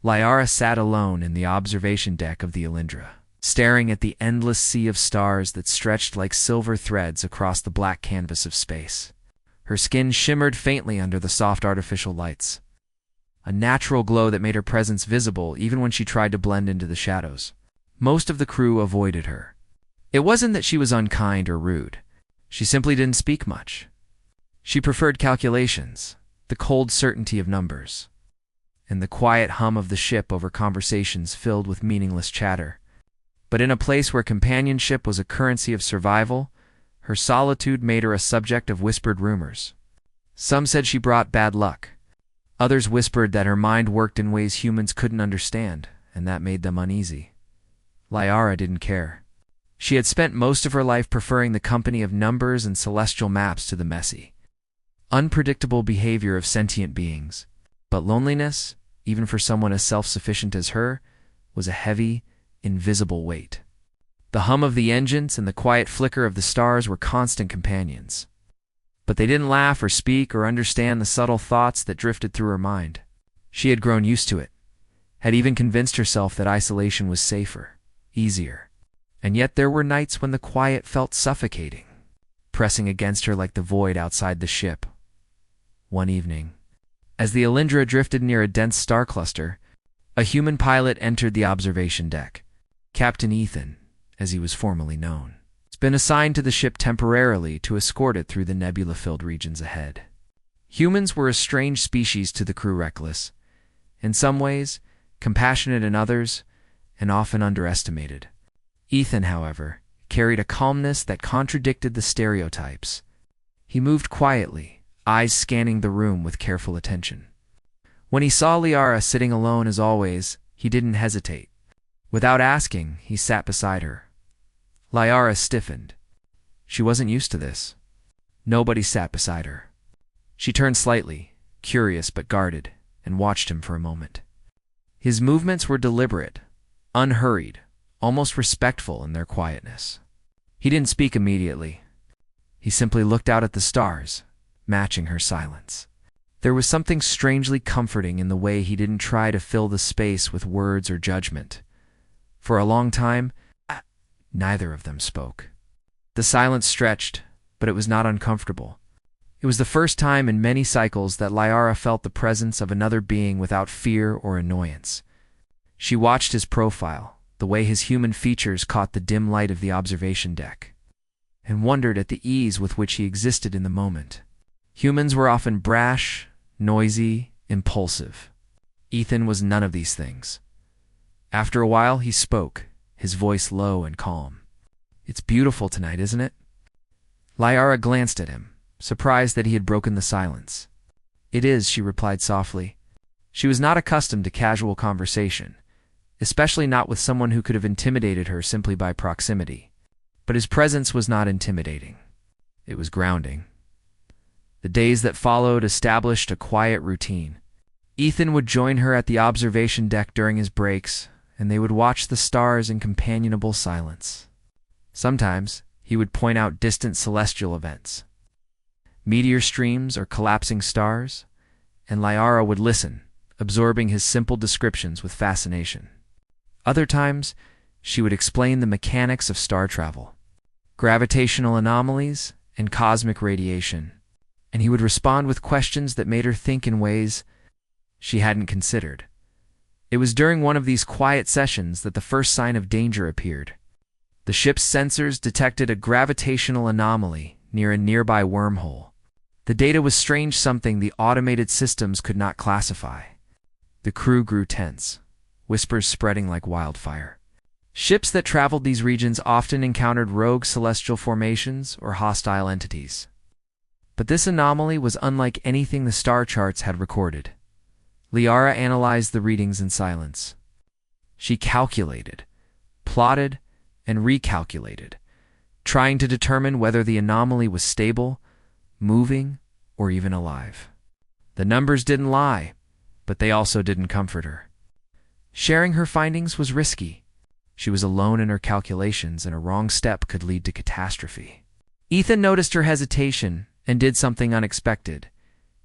Liara sat alone in the observation deck of the Alindra, staring at the endless sea of stars that stretched like silver threads across the black canvas of space. Her skin shimmered faintly under the soft artificial lights, a natural glow that made her presence visible even when she tried to blend into the shadows. Most of the crew avoided her. It wasn't that she was unkind or rude. She simply didn't speak much. She preferred calculations, the cold certainty of numbers, and the quiet hum of the ship over conversations filled with meaningless chatter. But in a place where companionship was a currency of survival, her solitude made her a subject of whispered rumors. Some said she brought bad luck. Others whispered that her mind worked in ways humans couldn't understand, and that made them uneasy. Liara didn't care. She had spent most of her life preferring the company of numbers and celestial maps to the messy, unpredictable behavior of sentient beings. But loneliness, even for someone as self-sufficient as her, was a heavy, invisible weight. The hum of the engines and the quiet flicker of the stars were constant companions. But they didn't laugh or speak or understand the subtle thoughts that drifted through her mind. She had grown used to it, had even convinced herself that isolation was safer, easier. And yet there were nights when the quiet felt suffocating, pressing against her like the void outside the ship. One evening, as the Alindra drifted near a dense star cluster, a human pilot entered the observation deck. Captain Ethan, as he was formally known, has been assigned to the ship temporarily to escort it through the nebula-filled regions ahead. Humans were a strange species to the crew, reckless, in some ways, compassionate in others, and often underestimated. Ethan, however, carried a calmness that contradicted the stereotypes. He moved quietly, eyes scanning the room with careful attention. When he saw Liara sitting alone as always, he didn't hesitate. Without asking, he sat beside her. Liara stiffened. She wasn't used to this. Nobody sat beside her. She turned slightly, curious but guarded, and watched him for a moment. His movements were deliberate, unhurried, almost respectful in their quietness. He didn't speak immediately. He simply looked out at the stars, matching her silence. There was something strangely comforting in the way he didn't try to fill the space with words or judgment. For a long time, neither of them spoke. The silence stretched, but it was not uncomfortable. It was the first time in many cycles that Liara felt the presence of another being without fear or annoyance. She watched his profile, the way his human features caught the dim light of the observation deck, and wondered at the ease with which he existed in the moment. Humans were often brash, noisy, impulsive. Ethan was none of these things. After a while, he spoke, his voice low and calm. "It's beautiful tonight, isn't it?" Liara glanced at him, surprised that he had broken the silence. "It is," she replied softly. She was not accustomed to casual conversation, especially not with someone who could have intimidated her simply by proximity. But his presence was not intimidating. It was grounding. The days that followed established a quiet routine. Ethan would join her at the observation deck during his breaks, and they would watch the stars in companionable silence. Sometimes he would point out distant celestial events, meteor streams or collapsing stars, and Liara would listen, absorbing his simple descriptions with fascination. Other times, she would explain the mechanics of star travel, gravitational anomalies, and cosmic radiation, and he would respond with questions that made her think in ways she hadn't considered. It was during one of these quiet sessions that the first sign of danger appeared. The ship's sensors detected a gravitational anomaly near a nearby wormhole. The data was strange, something the automated systems could not classify. The crew grew tense, whispers spreading like wildfire. Ships that traveled these regions often encountered rogue celestial formations or hostile entities. But this anomaly was unlike anything the star charts had recorded. Liara analyzed the readings in silence. She calculated, plotted, and recalculated, trying to determine whether the anomaly was stable, moving, or even alive. The numbers didn't lie, but they also didn't comfort her. Sharing her findings was risky. She was alone in her calculations, and a wrong step could lead to catastrophe. Ethan noticed her hesitation and did something unexpected.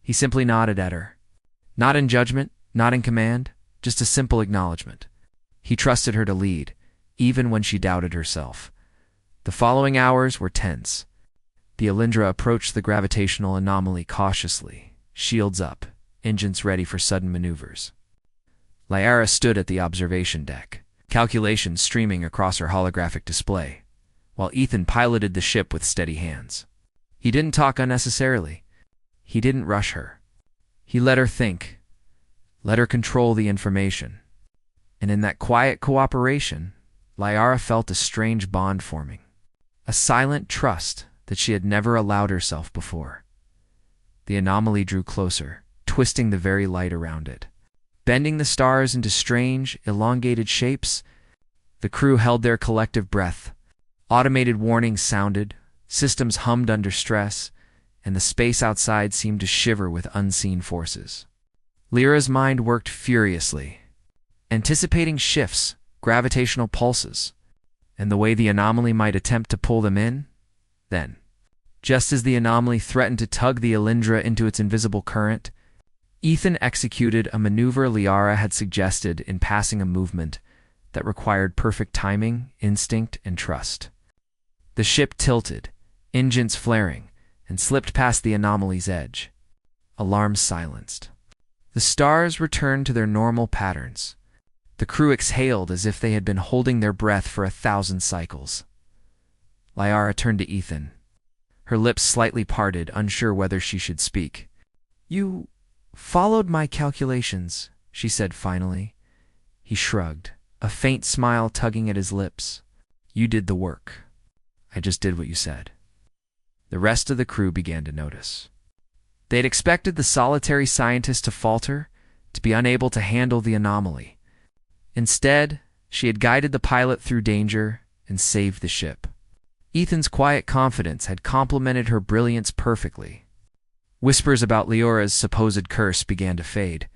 He simply nodded at her. Not in judgment, not in command, just a simple acknowledgement. He trusted her to lead, even when she doubted herself. The following hours were tense. The Alindra approached the gravitational anomaly cautiously, shields up, engines ready for sudden maneuvers. Liara stood at the observation deck, calculations streaming across her holographic display, while Ethan piloted the ship with steady hands. He didn't talk unnecessarily. He didn't rush her. He let her think, let her control the information. And in that quiet cooperation, Liara felt a strange bond forming, a silent trust that she had never allowed herself before. The anomaly drew closer, twisting the very light around it, bending the stars into strange, elongated shapes. The crew held their collective breath. Automated warnings sounded, systems hummed under stress, and the space outside seemed to shiver with unseen forces. Lyra's mind worked furiously, anticipating shifts, gravitational pulses, and the way the anomaly might attempt to pull them in. Then, just as the anomaly threatened to tug the Alindra into its invisible current, Ethan executed a maneuver Liara had suggested in passing a movement that required perfect timing, instinct, and trust. The ship tilted, engines flaring, and slipped past the anomaly's edge. Alarms silenced. The stars returned to their normal patterns. The crew exhaled as if they had been holding their breath for 1,000 cycles. Liara turned to Ethan, her lips slightly parted, unsure whether she should speak. "You followed my calculations," she said finally. He shrugged, a faint smile tugging at his lips. "You did the work. I just did what you said." The rest of the crew began to notice. They had expected the solitary scientist to falter, to be unable to handle the anomaly. Instead, she had guided the pilot through danger and saved the ship. Ethan's quiet confidence had complemented her brilliance perfectly. Whispers about Liara's supposed curse began to fade,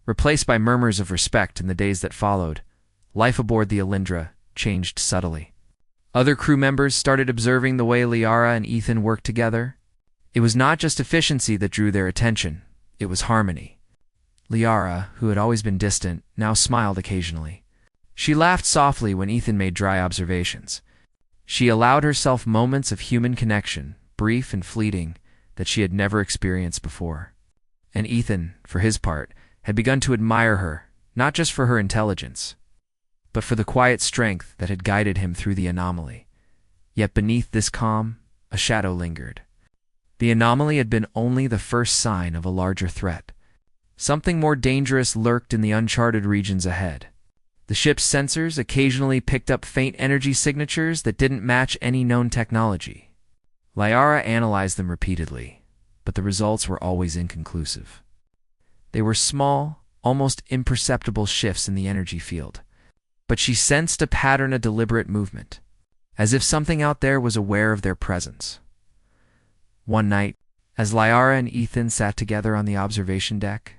replaced by murmurs of respect. In the days that followed, life aboard the Alindra changed subtly. Other crew members started observing the way Liara and Ethan worked together. It was not just efficiency that drew their attention, it was harmony. Liara, who had always been distant, now smiled occasionally. She laughed softly when Ethan made dry observations. She allowed herself moments of human connection, brief and fleeting, that she had never experienced before. And Ethan, for his part, had begun to admire her, not just for her intelligence, but for the quiet strength that had guided him through the anomaly. Yet beneath this calm, a shadow lingered. The anomaly had been only the first sign of a larger threat. Something more dangerous lurked in the uncharted regions ahead. The ship's sensors occasionally picked up faint energy signatures that didn't match any known technology. Liara analyzed them repeatedly, but the results were always inconclusive. They were small, almost imperceptible shifts in the energy field, but she sensed a pattern of deliberate movement, as if something out there was aware of their presence. One night, as Liara and Ethan sat together on the observation deck,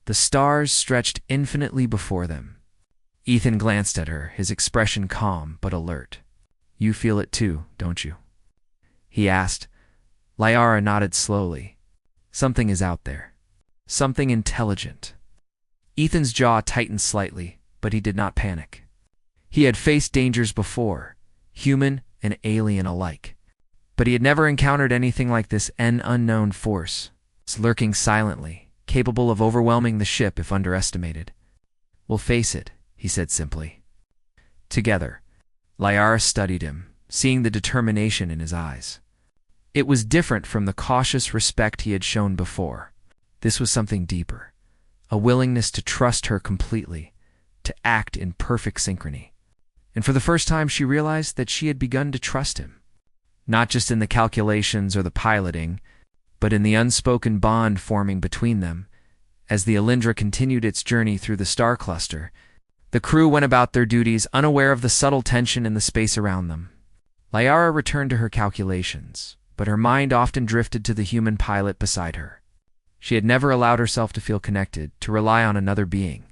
the stars stretched infinitely before them. Ethan glanced at her, his expression calm but alert. "You feel it too, don't you?" he asked. Liara nodded slowly. "Something is out there. Something intelligent." Ethan's jaw tightened slightly, but he did not panic. He had faced dangers before, human and alien alike, but he had never encountered anything like this unknown force, lurking silently, capable of overwhelming the ship if underestimated. "We'll face it," he said simply. Together, Liara studied him, seeing the determination in his eyes. It was different from the cautious respect he had shown before. This was something deeper, a willingness to trust her completely, to act in perfect synchrony. And for the first time she realized that she had begun to trust him, not just in the calculations or the piloting, but in the unspoken bond forming between them. As the Alindra continued its journey through the star cluster, the crew went about their duties unaware of the subtle tension in the space around them. Liara returned to her calculations, but her mind often drifted to the human pilot beside her. She had never allowed herself to feel connected, to rely on another being.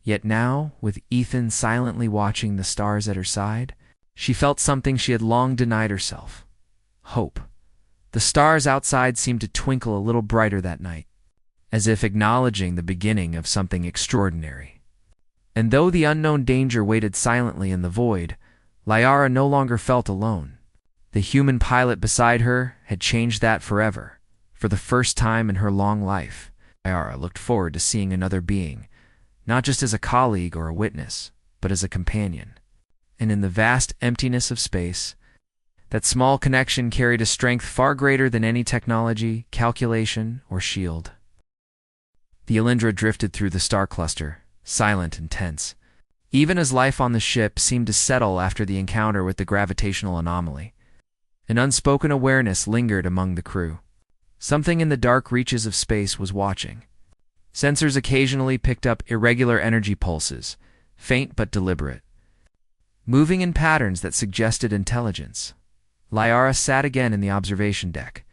Yet now, with Ethan silently watching the stars at her side, she felt something she had long denied herself: hope. The stars outside seemed to twinkle a little brighter that night, as if acknowledging the beginning of something extraordinary. And though the unknown danger waited silently in the void, Liara no longer felt alone. The human pilot beside her had changed that forever. For the first time in her long life, Liara looked forward to seeing another being, not just as a colleague or a witness, but as a companion. And in the vast emptiness of space, that small connection carried a strength far greater than any technology, calculation, or shield. The Alindra drifted through the star cluster, silent and tense, even as life on the ship seemed to settle after the encounter with the gravitational anomaly. An unspoken awareness lingered among the crew. Something in the dark reaches of space was watching. Sensors occasionally picked up irregular energy pulses, faint but deliberate, moving in patterns that suggested intelligence. Liara sat again in the observation deck,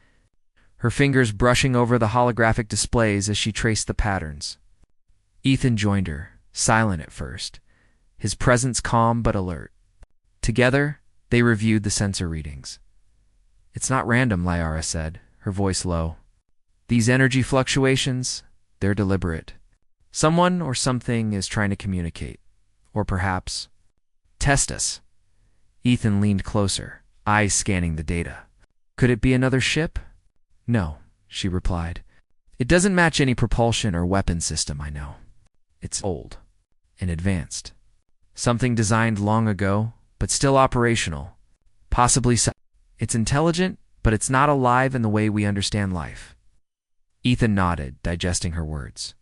her fingers brushing over the holographic displays as she traced the patterns. Ethan joined her, silent at first, his presence calm but alert. Together, they reviewed the sensor readings. "It's not random," Liara said, her voice low. "These energy fluctuations, they're deliberate. Someone or something is trying to communicate. Or perhaps test us." Ethan leaned closer, eyes scanning the data. "Could it be another ship?" "No," she replied. "It doesn't match any propulsion or weapon system I know. It's old and advanced. Something designed long ago, but still operational. Possibly it's intelligent, but it's not alive in the way we understand life." Ethan nodded, digesting her words.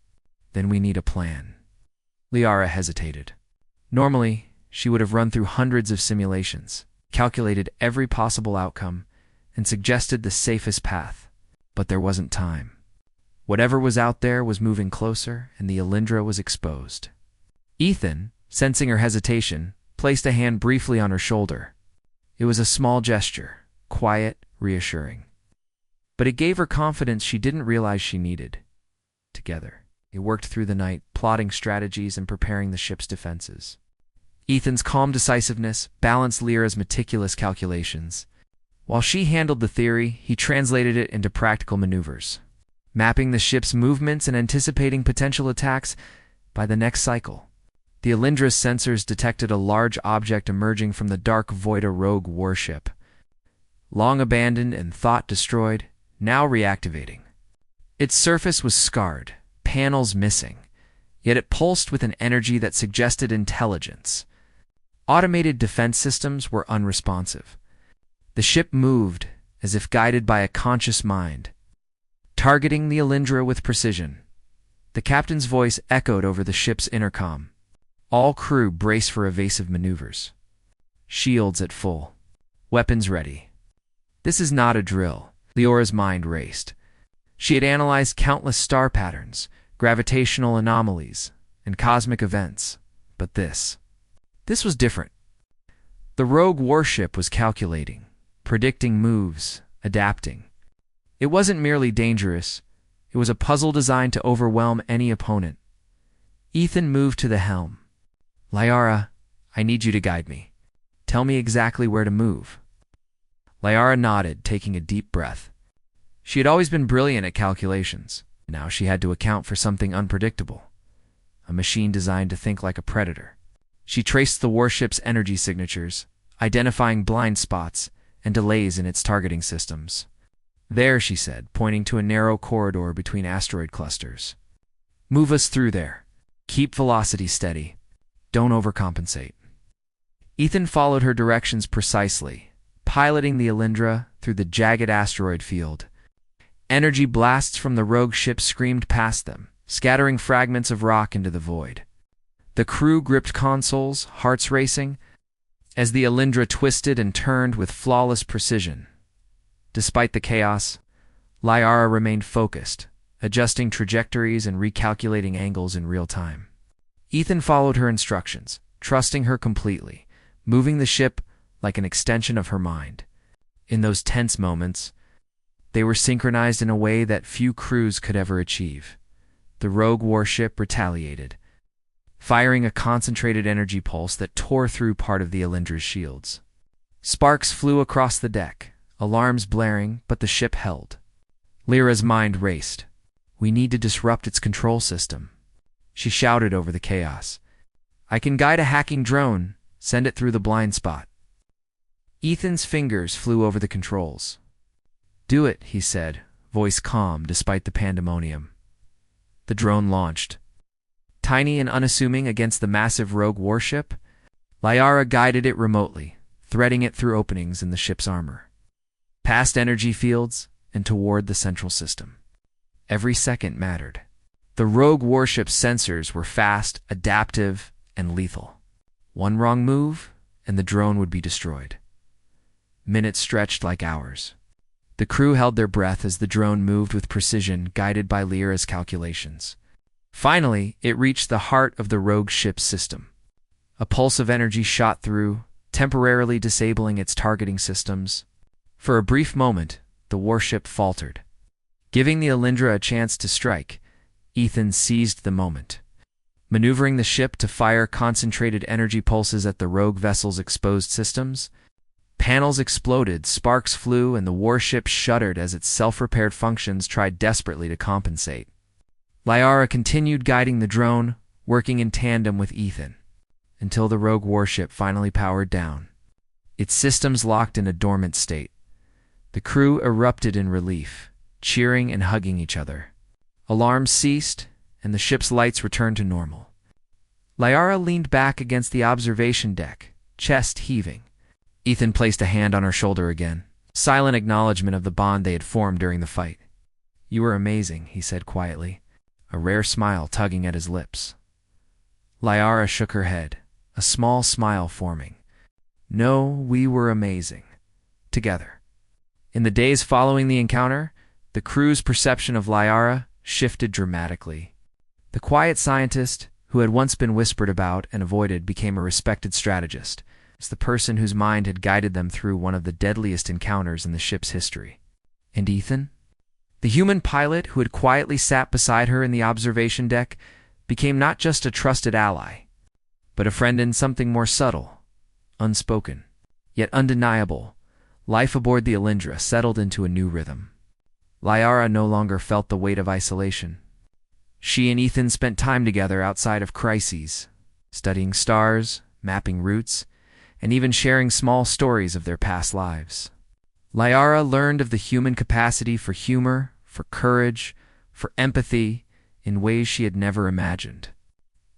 "Then we need a plan." Liara hesitated. Normally, she would have run through hundreds of simulations, calculated every possible outcome, and suggested the safest path. But there wasn't time. Whatever was out there was moving closer, and the Alindra was exposed. Ethan, sensing her hesitation, placed a hand briefly on her shoulder. It was a small gesture, quiet, reassuring. But it gave her confidence she didn't realize she needed. Together, they worked through the night, plotting strategies and preparing the ship's defenses. Ethan's calm decisiveness balanced Lyra's meticulous calculations. While she handled the theory, he translated it into practical maneuvers, mapping the ship's movements and anticipating potential attacks. By the next cycle, the Alindra's sensors detected a large object emerging from the dark void, a rogue warship. Long abandoned and thought destroyed, now reactivating. Its surface was scarred, panels missing, yet it pulsed with an energy that suggested intelligence. Automated defense systems were unresponsive. The ship moved, as if guided by a conscious mind, targeting the Alindra with precision. The captain's voice echoed over the ship's intercom. All crew brace for evasive maneuvers. Shields at full. Weapons ready. This is not a drill. Liora's mind raced. She had analyzed countless star patterns, gravitational anomalies, and cosmic events. But this was different. The rogue warship was calculating, predicting moves, adapting. It wasn't merely dangerous. It was a puzzle designed to overwhelm any opponent. Ethan moved to the helm. "Liara, I need you to guide me. Tell me exactly where to move." Liara nodded, taking a deep breath. She had always been brilliant at calculations. Now she had to account for something unpredictable. A machine designed to think like a predator. She traced the warship's energy signatures, identifying blind spots and delays in its targeting systems. "There," she said, pointing to a narrow corridor between asteroid clusters. "Move us through there. Keep velocity steady. Don't overcompensate." Ethan followed her directions precisely, piloting the Alindra through the jagged asteroid field. Energy blasts from the rogue ship screamed past them, scattering fragments of rock into the void. The crew gripped consoles, hearts racing, as the Alindra twisted and turned with flawless precision. Despite the chaos, Liara remained focused, adjusting trajectories and recalculating angles in real time. Ethan followed her instructions, trusting her completely, moving the ship like an extension of her mind. In those tense moments, they were synchronized in a way that few crews could ever achieve. The rogue warship retaliated, firing a concentrated energy pulse that tore through part of the Alindra's shields. Sparks flew across the deck, alarms blaring, but the ship held. Lyra's mind raced. "We need to disrupt its control system," she shouted over the chaos. I can guide a hacking drone, send it through the blind spot. Ethan's fingers flew over the controls. Do it, he said, voice calm despite the pandemonium. The drone launched. Tiny and unassuming against the massive rogue warship, Liara guided it remotely, threading it through openings in the ship's armor, past energy fields and toward the central system. Every second mattered. The rogue warship's sensors were fast, adaptive, and lethal. One wrong move, and the drone would be destroyed. Minutes stretched like hours. The crew held their breath as the drone moved with precision, guided by Lyra's calculations. Finally, it reached the heart of the rogue ship's system. A pulse of energy shot through, temporarily disabling its targeting systems. For a brief moment, the warship faltered. Giving the Alindra a chance to strike, Ethan seized the moment. Maneuvering the ship to fire concentrated energy pulses at the rogue vessel's exposed systems, panels exploded, sparks flew, and the warship shuddered as its self-repaired functions tried desperately to compensate. Liara continued guiding the drone, working in tandem with Ethan, until the rogue warship finally powered down. Its systems locked in a dormant state. The crew erupted in relief, cheering and hugging each other. Alarms ceased, and the ship's lights returned to normal. Liara leaned back against the observation deck, chest heaving. Ethan placed a hand on her shoulder again, silent acknowledgement of the bond they had formed during the fight. You were amazing, he said quietly, a rare smile tugging at his lips. Liara shook her head, a small smile forming. No, we were amazing. Together. In the days following the encounter, the crew's perception of Liara shifted dramatically. The quiet scientist, who had once been whispered about and avoided, became a respected strategist, as the person whose mind had guided them through one of the deadliest encounters in the ship's history. And Ethan? The human pilot who had quietly sat beside her in the observation deck became not just a trusted ally, but a friend in something more subtle, unspoken, yet undeniable. Life aboard the Alindra settled into a new rhythm. Liara no longer felt the weight of isolation. She and Ethan spent time together outside of crises, studying stars, mapping routes, and even sharing small stories of their past lives. Liara learned of the human capacity for humor, for courage, for empathy, in ways she had never imagined.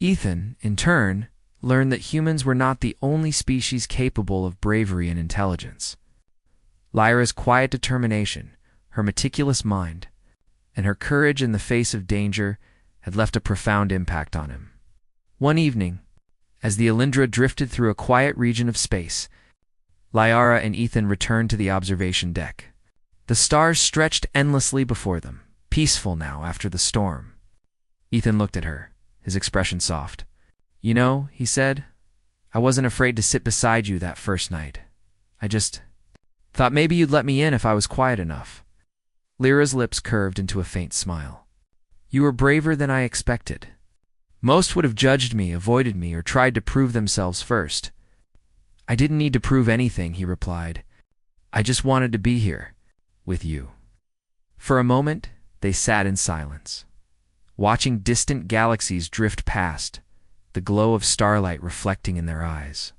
Ethan, in turn, learned that humans were not the only species capable of bravery and intelligence. Lyra's quiet determination, her meticulous mind, and her courage in the face of danger had left a profound impact on him. One evening, as the Alindra drifted through a quiet region of space, Liara and Ethan returned to the observation deck. The stars stretched endlessly before them, peaceful now after the storm. Ethan looked at her, his expression soft. You know, he said, I wasn't afraid to sit beside you that first night. I just thought maybe you'd let me in if I was quiet enough. Lyra's lips curved into a faint smile. You were braver than I expected. Most would have judged me, avoided me, or tried to prove themselves first. I didn't need to prove anything, he replied. I just wanted to be here, with you. For a moment, they sat in silence, watching distant galaxies drift past, the glow of starlight reflecting in their eyes.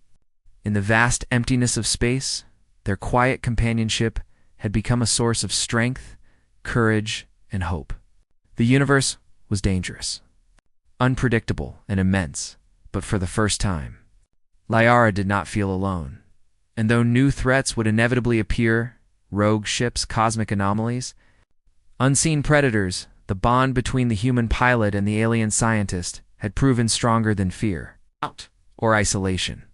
In the vast emptiness of space, their quiet companionship had become a source of strength, courage, and hope. The universe was dangerous, unpredictable, and immense, but for the first time, Liara did not feel alone. And though new threats would inevitably appear, rogue ships, cosmic anomalies, unseen predators, the bond between the human pilot and the alien scientist had proven stronger than fear, or isolation.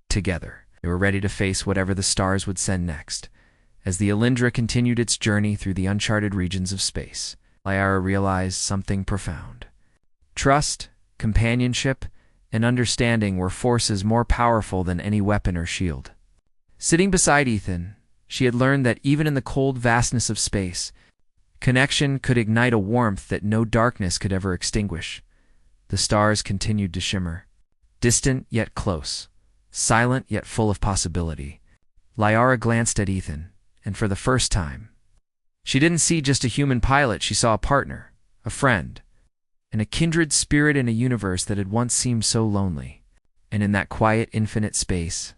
Together, they were ready to face whatever the stars would send next. As the Alindra continued its journey through the uncharted regions of space, Liara realized something profound. Trust, companionship, and understanding were forces more powerful than any weapon or shield. Sitting beside Ethan, she had learned that even in the cold vastness of space, connection could ignite a warmth that no darkness could ever extinguish. The stars continued to shimmer, distant yet close, silent yet full of possibility. Liara glanced at Ethan, and for the first time, she didn't see just a human pilot, she saw a partner, a friend, and a kindred spirit in a universe that had once seemed so lonely. And in that quiet, infinite space,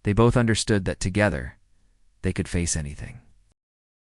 they both understood that together, they could face anything.